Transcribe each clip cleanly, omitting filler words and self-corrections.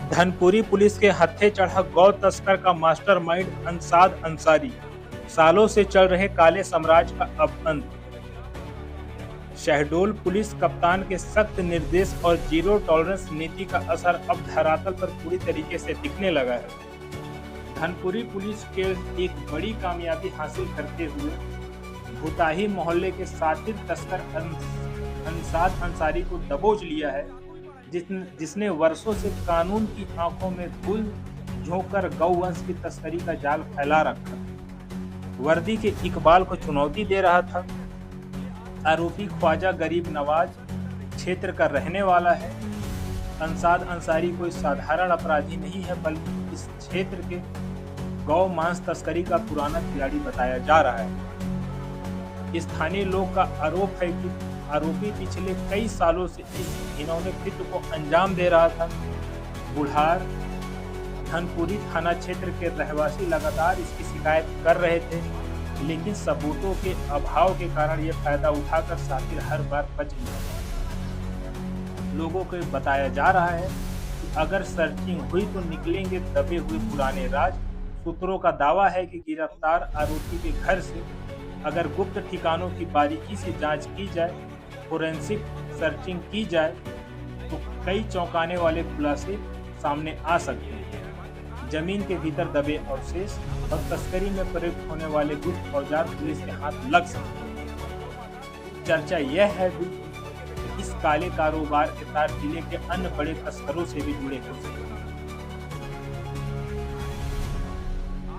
Dhanpuri police के हत्थे चढ़ा गौ तस्कर का मास्टरमाइंड अंसाद अंसारी, सालों से चल रहे काले साम्राज्य का अब अंत। शहडोल पुलिस कप्तान के सख्त निर्देश और जीरो टॉलरेंस नीति का असर अब धरातल पर पूरी तरीके से दिखने लगा है। धनपुरी पुलिस के एक बड़ी कामयाबी हासिल करते हुए भूताही मोहल्ले के साजिद तस्कर अंसाद अंसारी को दबोच लिया है, जिसने वर्षों से कानून की आंखों में धूल झोंककर गौवंश की तस्करी का जाल फैला रखा, वर्दी के इकबाल को चुनौती दे रहा था। आरोपी ख्वाजा गरीब नवाज क्षेत्र का रहने वाला है। अंसाद अंसारी कोई साधारण अपराधी नहीं है, बल्कि इस क्षेत्र के गौ मांस तस्करी का पुराना खिलाड़ी बताया जा रहा है। स्थानीय लोग का आरोप है कि आरोपी पिछले कई सालों से इस घिनौने कृत्य को अंजाम दे रहा था। बुढ़ार धनपुरी थाना क्षेत्र के रहवासी लगातार इसकी शिकायत कर रहे थे, लेकिन सबूतों के अभाव के कारण यह फायदा उठाकर साकिर हर बार बच गया। लोगों को बताया जा रहा है कि अगर सर्चिंग हुई तो निकलेंगे दबे हुए पुराने राज। सूत्रों का दावा है कि गिरफ्तार आरोपी के घर से अगर गुप्त ठिकानों की बारीकी से जांच की जाए, फोरेंसिक सर्चिंग की जाए, तो कई चौंकाने वाले खुलासे सामने आ सकते हैं। जमीन के भीतर दबे अवशेष और तस्करी में प्रयुक्त होने वाले गुप्त औजार पुलिस के हाथ लग सकते हैं। चर्चा यह है कि इस काले कारोबार के तार जिले के अन्य बड़े तस्करों से भी जुड़े हो सकते हैं।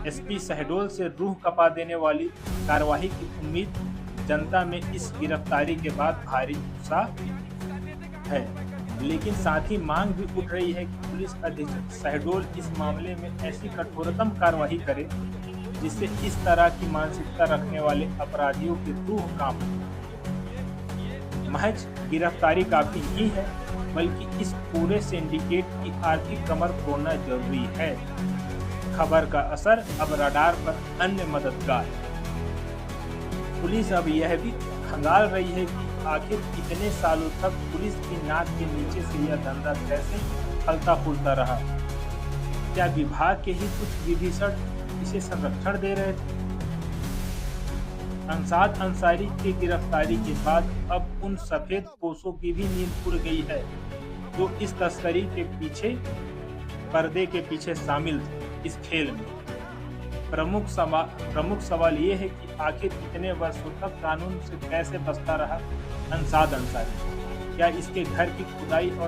एसपी शहडोल से रूह कपा देने वाली कार्रवाई की उम्मीद जनता में इस गिरफ्तारी के बाद भारी उत्साह है, लेकिन साथ ही मांग भी उठ रही है कि पुलिस अधीक्षक शहडोल इस मामले में ऐसी कठोरतम कार्रवाई करे जिससे इस तरह की मानसिकता रखने वाले अपराधियों की रूह कांपे। महज गिरफ्तारी काफी नहीं है, बल्कि इस पूरे सिंडिकेट की आर्थिक कमर तोड़ना जरूरी है। खबर का असर अब रडार पर अन्य मददगार। पुलिस अब यह भी खंगाल रही है कि आखिर इतने सालों तक पुलिस की नाक के नीचे से यह धंधा कैसे फलता फूलता रहा। क्या विभाग के ही कुछ विभीषण इसे संरक्षण दे रहे थे? अंसाद अंसारी की गिरफ्तारी के बाद अब उन सफेद पोशों की भी नींद उड़ गई है जो इस तस्करी के पीछे पर्दे के पीछे शामिल थे। इस खेल में प्रमुख सवाल ये है कि आखिर इतने वर्षों तक कानून से कैसे बचता रहा अंसाद अंसारी। क्या इसके घर की खुदाई और